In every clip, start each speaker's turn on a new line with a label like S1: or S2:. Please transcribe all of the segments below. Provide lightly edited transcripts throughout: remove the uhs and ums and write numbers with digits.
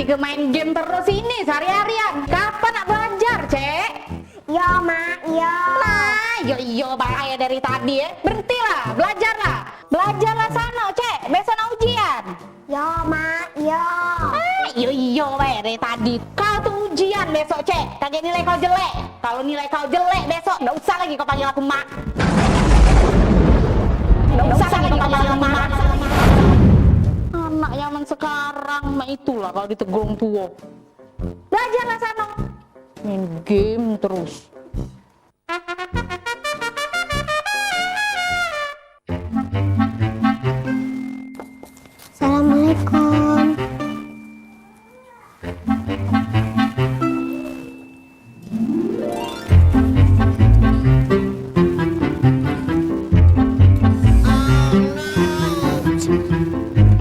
S1: ke main game terus ini sehari-harian. Kapan nak belajar, Cek?
S2: Yo, Mak, yo.
S1: Nah, yo bahaya dari tadi ya. Berhentilah, belajarlah. Belajarlah sana, Cek. Besok nak ujian.
S2: Yo, Mak, yo.
S1: Yo dari tadi. Kau tuh ujian besok, Cek. Kagak nilai kau jelek. Kalau nilai kau jelek besok, nggak usah lagi kau panggil aku Mak. Nggak usah lagi kau panggil aku Mak. Anak zaman sekarang mah itulah kalau ditegur tua. Belajarlah sana. Main game terus.
S2: Assalamualaikum.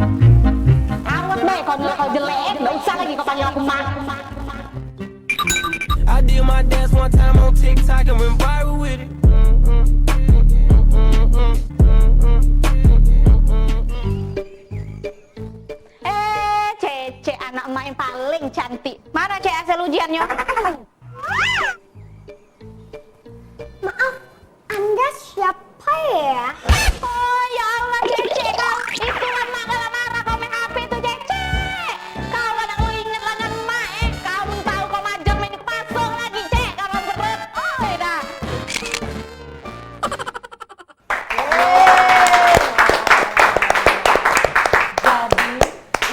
S1: Awas deh kalau nilai kau jelek, nggak usah lagi kau panggil aku Mak.
S3: I did my dance one time on TikTok and went viral with it.
S1: Cece anak emak yang paling cantik. Mana Cek hasil ujiannya?
S2: Maaf, Anda siapa ya?
S1: Oh ya Allah Cece kau. Itulah emak kalau marah kau main HP tuh Cece. Kalau anak lu inget lah dengan emak kamu tahu kau major main kepasung lagi Cek. Kalau beret. Oh dah.
S4: Jadi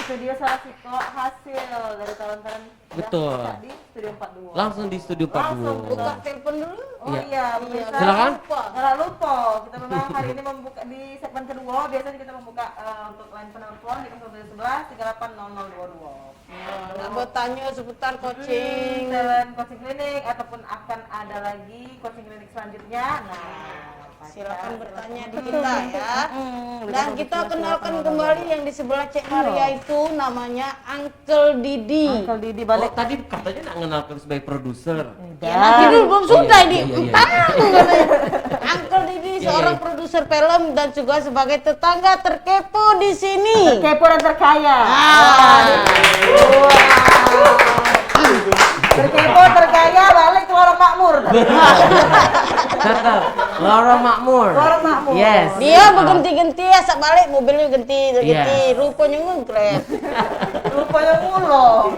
S4: itu dia salah satu hasil dari tahun-tahun
S5: Betul.
S4: di Studio 42.
S5: Langsung di Studio 42.
S4: Langsung buka telepon dulu. Oh
S5: Iya.
S4: iya, pemirsa.
S5: Silakan.
S4: Jangan lupa, kita memang hari ini membuka di segmen kedua. Biasanya kita membuka untuk line penelpon di 0711 380022.
S6: Nak bertanya seputar coaching.
S4: Talent coaching klinik ataupun akan ada lagi coaching klinik selanjutnya.
S6: Silakan bertanya di kita ya. Dan kita kenalkan kembali yang di sebelah Cek Maria itu namanya Uncle Didi.
S4: Uncle Didi
S5: Oh,
S4: balik.
S5: tadi katanya nak mengenalkan sebagai produser.
S6: Ya nanti dulu belum sudah ini.
S5: Iya.
S6: Uncle Didi seorang produser film dan juga sebagai tetangga terkepo di sini.
S4: Kepo dan terkaya. Terkepo, terkaya, balik ke lorong makmur.
S5: Cakep. Lorong Makmur.
S4: Lorong Makmur.
S5: Yes.
S6: Dia berganti-ganti ya, sak balik mobilnya ganti.
S5: Iya.
S6: Rupanya ngegrab.
S4: Rupanya mulu.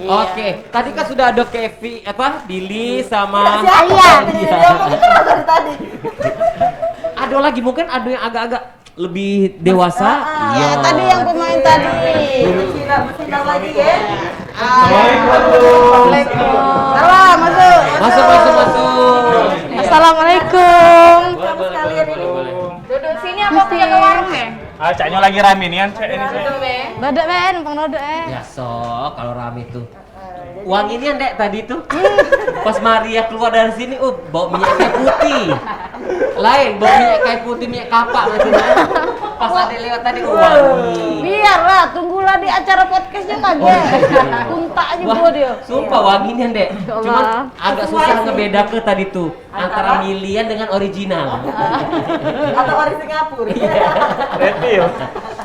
S5: Oke, tadi kan sudah ada Kevi, Billy sama
S4: Siapa? Dia mau gitu loh dari tadi.
S5: ada lagi mungkin ada yang agak-agak lebih dewasa.
S6: Ya, tadi yang pemain tadi.
S4: Bersinar lagi ya.
S6: Assalamualaikum. Salam, masuk.
S5: Masuk.
S6: Assalamualaikum.
S4: Kamu sekalian ini.
S1: Duduk sini apa aku jaga warung ya?
S7: Ah, caknya lagi rame nih kan, cak ini cak.
S6: Dodok Ben, Bang Dodok
S5: Ya sok kalau rame tuh. Wanginya Dek tadi tuh. Pas Maria keluar dari sini, bau minyak kayu putih. Lain bau minyak kayu putih, minyak kapak maksudnya. Pas ada lewat tadi wangi.
S6: Biarlah, tunggulah di acara podcastnya kagak. Kuntak aja gua dia.
S5: Sumpah wanginya Dek. Cuman agak susah ngebeda ke tadi tuh antara milian dengan original.
S4: Atau ori Singapura.
S7: Refill.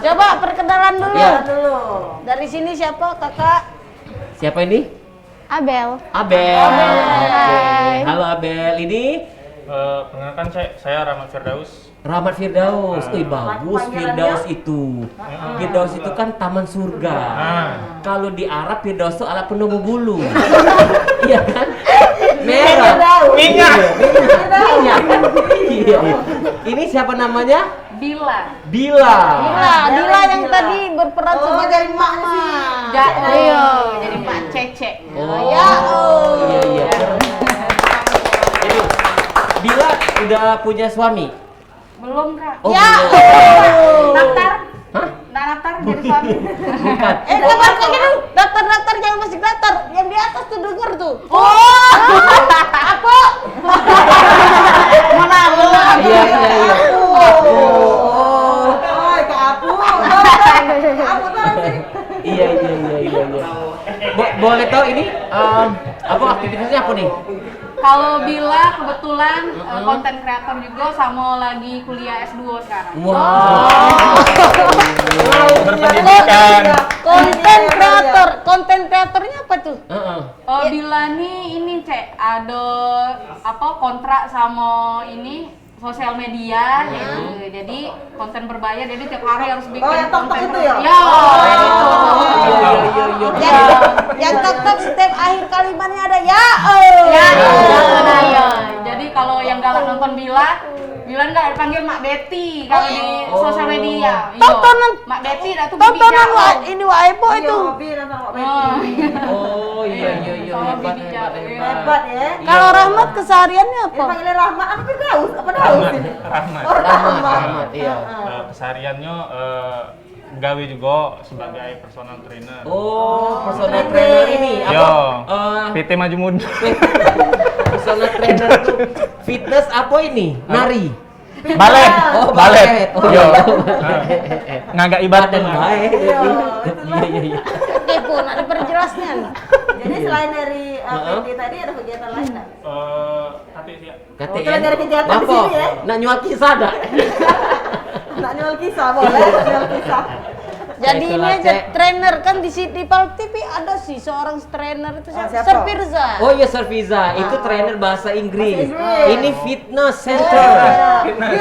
S6: Coba perkenalan dulu.
S5: Iya.
S4: Dulu.
S6: Dari sini siapa, Kakak?
S5: Siapa ini?
S2: Abel.
S5: Abel.
S6: Hai.
S5: Halo Abel. Ini
S7: Perkenalkan saya Rahmat Firdaus.
S5: Rahmat Firdaus. Wih bagus Firdaus itu. Firdaus itu kan taman surga. Kalau di Arab Firdaus itu alat penumbuh bulu. Iya kan? Merah.
S7: Minyak.
S5: Minyak. Iya. Ini siapa namanya?
S1: Bila.
S5: Bila.
S6: Dila yang tadi berperan sebagai mama.
S1: Iya. Jadi Mbak Cece.
S5: Oh.
S6: Ya,
S5: Iya. Jadi, Bila udah punya suami?
S1: Belum Kak.
S5: Oh,
S6: Ya.
S5: belum.
S1: Daftar.
S5: Hah?
S1: Nah, daftar jadi suami.
S5: Bukan.
S6: Kabar kayak gitu. Daftar jangan masih daftar. Yang di atas tuh denger tuh.
S1: Oh.
S6: Apa? Mana?
S5: Iya.
S4: Oh, ke Apu. Apu tuh
S5: Iya. Boleh tahu ini apa aktivitasnya apa nih?
S1: Kalau Bila kebetulan konten kreator juga sama lagi kuliah S2 sekarang.
S5: Wow.
S7: Berpendidikan.
S6: Konten kreatornya apa tuh?
S1: Oh, Bila nih ini Cek, ada apa kontrak sama ini sosial media gitu. Jadi konten berbayar, jadi tiap hari harus bikin
S4: yang TikTok
S1: konten
S4: itu ya?
S1: Ya, itu.
S6: Yang TikTok setiap akhir kalimatnya ada
S1: Ya, jadi kalau yang galak nonton Bila nggak dipanggil Mak Betty kalau di sosial media.
S6: Tontonan
S1: Mak Betty dah tuh
S6: tontonan ini Waibo
S4: Iya,
S6: itu.
S4: hobi nonton Wak Betty.
S5: Oh iya.
S1: Sama
S5: Hebat,
S1: Bibi
S5: hebat,
S1: Jawa.
S5: hebat.
S4: Hebat ya.
S6: Kalau Rahmat kesehariannya
S4: Ini
S6: apa?
S4: panggilnya Rahmat, apa tuh Daus? Apa Daus ini?
S7: Rahmat.
S4: Oh,
S5: Rahmat, iya.
S7: Kesehariannya gawe juga sebagai personal trainer.
S5: Oh, personal trainer ini apa?
S7: Yo,
S5: Eh,
S7: PT Maju Mundur.
S5: personal trainer tuh fitness apa ini? Nari.
S7: Balet.
S5: Oh,
S7: balet.
S5: balet. Oh,
S7: Yo.
S5: iya.
S7: Ngagak ibadah.
S5: Badan baik. Iya.
S6: Kepo, nak diperjelasnya.
S4: Jadi selain dari PT tadi ada kegiatan lain nggak?
S7: Tapi sih.
S5: KTN.
S4: itu lagi ada kegiatan di
S5: Apa?
S4: sini ya?
S5: Nak nyual kisah dak?
S4: Nak nyual kisah boleh, nyual kisah.
S6: Jadi ini
S5: Itulah,
S6: aja
S5: Cek.
S6: trainer kan di Pal TV ada sih seorang trainer itu
S4: siapa?
S6: Serviza.
S5: Oh iya, Serviza. Itu trainer bahasa Inggris.
S4: Bahasa Inggris.
S5: Ini fitness center. Fitness.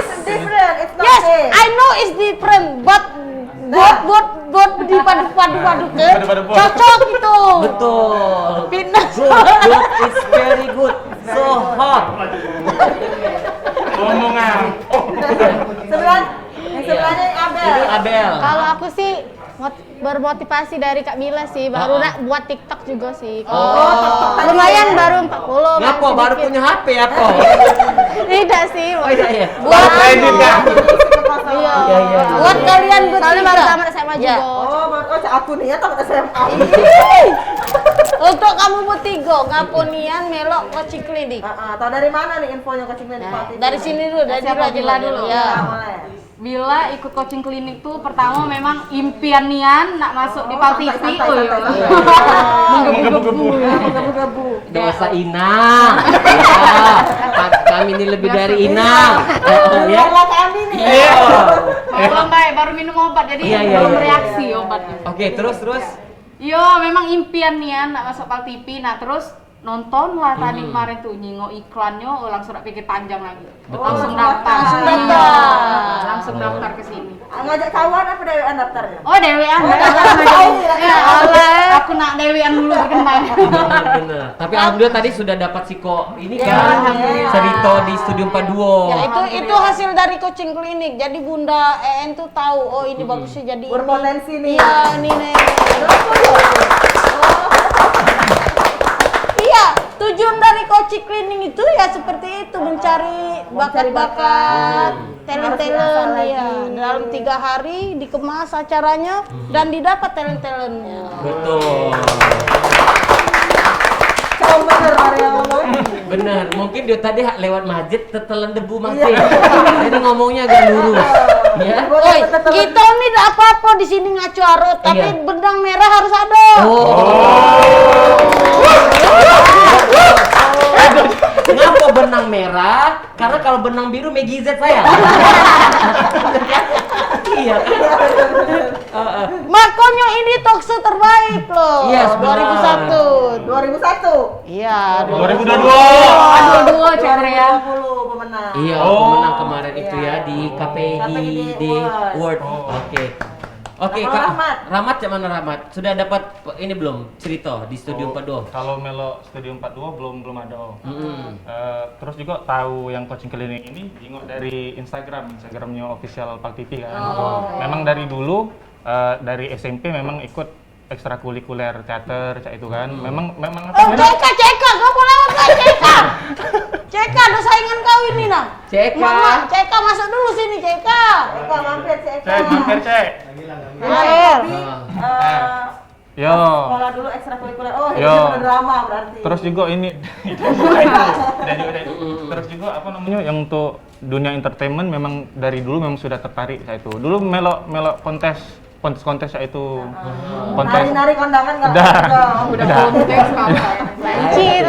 S4: It's different, it's not
S6: Yes,
S4: same.
S6: I know it's different, but buat dipadu-padukan cocok itu.
S5: Betul.
S6: Fitness.
S5: Good. It's very good. So hot.
S7: Omongan.
S4: Yang sebelahnya Abel.
S5: Ini Abel.
S2: Kalau aku sih bermotivasi dari Kak Mila sih, baru nak buat TikTok juga sih. Lumayan baru 40.
S5: Ngapa baru punya HP apa?
S2: Tidak sih.
S5: Oh iya.
S7: Baru kredit kan?
S2: Iya.
S5: Iya.
S6: Buat kalian
S2: Soalnya baru
S6: bertiga.
S2: tamat SMA
S6: Ya.
S2: juga.
S4: Cak aku nih ya tamat SMA.
S6: Untuk kamu bertiga, ngapunian melok coaching klinik.
S4: Tahu dari mana nih infonya coaching klinik Pak Titi?
S6: Dari sini dulu, dari
S1: Siapa Bila dulu?
S6: Ya.
S4: Boleh.
S1: Bila ikut coaching klinik tuh pertama memang impian Nian nak masuk di Pal TV.
S7: Menggebu-gebu.
S4: Gabu-gabu.
S5: Dosa Inang. Ya. Kami ini lebih dari Inang. Ya.
S4: Biarlah kami nih.
S5: Iya.
S1: Belum baik, baru minum obat jadi
S5: Iya.
S1: belum reaksi obatnya.
S5: Oke, terus.
S1: Yo, memang impian Nian nak masuk Pal TV. Nah, terus nonton lah tadi kemarin tuh nyingok iklannya, langsung tak pikir panjang lagi. Langsung daftar.
S6: Langsung
S1: Iya.
S6: daftar.
S1: Langsung daftar ke sini.
S4: Ngajak kawan apa dewean daftarnya?
S1: Oh, dewean. Ya Allah, aku nak dewean dulu berkembang.
S5: Benar. Tapi alhamdulillah tadi sudah dapat siko ini kan.
S1: alhamdulillah.
S5: Cerita di Studio 42.
S6: Ya itu hasil dari coaching klinik. Jadi Bunda EN tuh tahu, oh ini bagusnya jadi ini.
S4: Berpotensi nih.
S6: Iya, ini nih. Iya, tujuan dari coaching klinik itu ya seperti itu, mencari bakat-bakat, talent-talent ya. Dalam 3 hari dikemas acaranya dan didapat talent-talentnya.
S5: Betul.
S4: Kau bener Maria ngomong.
S5: Benar. Mungkin dia tadi lewat masjid tetelan debu masjid. Jadi ngomongnya agak lurus. Ya.
S6: Oi, kita ini tidak apa-apa di sini ngaco arut, tapi
S5: Iya.
S6: benang merah harus ada.
S5: Kenapa benang merah? Karena kalau benang biru Maggie Z saya. Iya kan?
S6: Makanya ini talkshow terbaik loh.
S5: Yes, benar.
S6: 2001.
S4: 2001.
S6: Iya,
S7: 2022.
S1: Dua Cek Rea.
S4: 20 pemenang.
S5: Iya,
S7: Oh.
S5: pemenang kemarin itu ya di KPID World. Oke. Oke,
S4: Kalau
S5: Kak.
S4: Rahmat?
S5: Rahmat mana Rahmat? Sudah dapat ini belum cerita di Studio 42?
S7: Kalau Melo Studio 42 belum ada.
S5: Hmm.
S7: Terus juga tahu yang coaching klinik ini jengok dari Instagramnya official Pal TV kan. Memang dari dulu dari SMP memang ikut ekstrakurikuler teater cak itu kan. Memang
S6: Oh, CK, kau mau lewat kau CK. CK, ada saingan kau ini nah.
S5: CK.
S6: Mama, CK masuk dulu sini CK.
S4: Eka mampir si Eka.
S7: Cek, mampir cek.
S4: Tapi
S7: Yo.
S4: sekolah dulu ekstrakurikuler. Oh,
S7: Yo.
S4: ini bener drama berarti.
S7: Terus juga ini terus juga apa namanya yang untuk dunia entertainment memang dari dulu memang sudah tertarik saya itu. Dulu melok kontes saya itu. Kontes.
S4: Nari-nari kondangan nggak
S7: Udah.
S1: Udah kontes kamu.
S2: Lancir.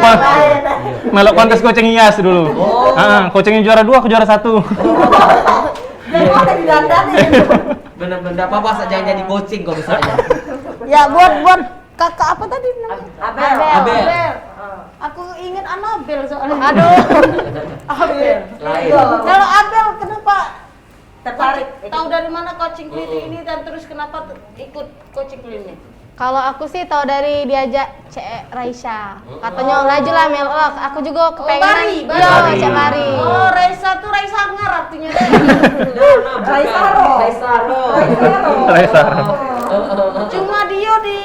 S7: Melok kontes coaching IAS dulu. Coaching juara 2, aku juara 1.
S4: Dan kok ada di dandan nih.
S5: Bener-bener apa bahasa jangan jadi coaching kok misalnya.
S6: Ya buat kakak apa tadi namanya?
S5: Abel.
S6: Aku ingat Anabel soalnya.
S2: Aduh.
S6: Abel.
S5: Lain.
S6: Kalau Abel kenapa
S4: Tertarik.
S6: tahu dari mana coaching klinik ini dan terus kenapa ikut coaching klinik?
S2: Kalau aku sih tahu dari diajak Cek Raisa. Katanya laju lah melok. Aku juga kepengen.
S6: Bari.
S2: Iya, Cek Bari.
S6: Oh, Raisa tuh Raisa Angar artinya deh.
S7: Raisa.
S6: Cuma dia di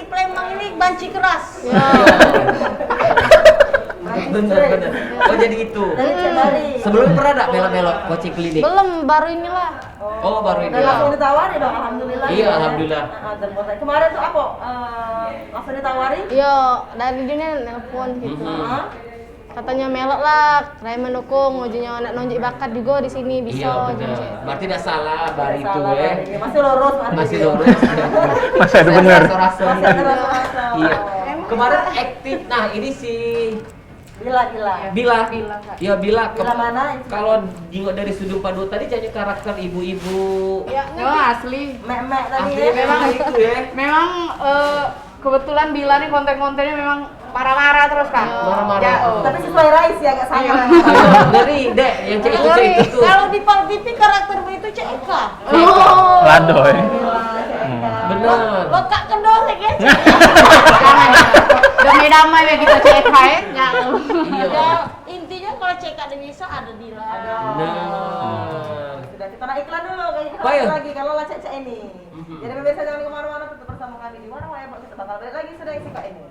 S6: Palembang ini banci keras.
S5: Bener. Oh jadi itu. Sebelum pernah ada melok-melok coaching klinik?
S2: Belum, baru inilah.
S5: Oh baru ini.
S4: Dan langsung ditawari dong, alhamdulillah.
S5: Iya, alhamdulillah.
S4: Kemarin tuh apa? Langsung ditawari?
S2: Iya, dari dunia nelpon gitu. Katanya melok lah, Raya mendukung, ujinya nak nunjuk bakat juga di sini bisa.
S5: Iya bener. Berarti tidak salah Bari itu
S4: Salah,
S5: ya.
S4: Bari. Masih lurus.
S5: Masih lurus.
S7: Masih ada bener.
S5: Rasa-rasa
S4: Masih ada
S5: gitu.
S4: rasa-rasa.
S5: Iya. Kemarin aktif. Nah ini si
S4: Bila.
S5: Bila. Ya Bila.
S4: Bila mana?
S5: Kalau jingok dari Sudung Padu tadi jadi karakter ibu-ibu.
S6: Ya,
S2: asli.
S4: Mek tadi
S5: Asli
S4: ya.
S5: memang itu ya.
S2: Memang kebetulan Bila nih konten-kontennya memang marah-marah terus kan.
S5: Marah-marah.
S4: Tapi sesuai Rais ya, agak sayang.
S5: Ngeri dek yang cek itu tuh.
S6: kalau di Pal TV karaktermu itu Cek Eka.
S7: Lado ya.
S5: Bener.
S6: Lo kak kendolek ya.
S2: Damai-damai ya kita Cek ya.
S6: Ya,
S5: Iya.
S6: intinya kalau Cek ada bisa ada Dila.
S5: Nah.
S4: Sudah kita naik iklan dulu, kita
S5: Baik.
S4: balik lagi kalau lah cek ini. Jadi pemirsa jangan kemana-mana, tetap bersama kami di Warna Waya, kita bakal balik lagi sudah isi kak ini.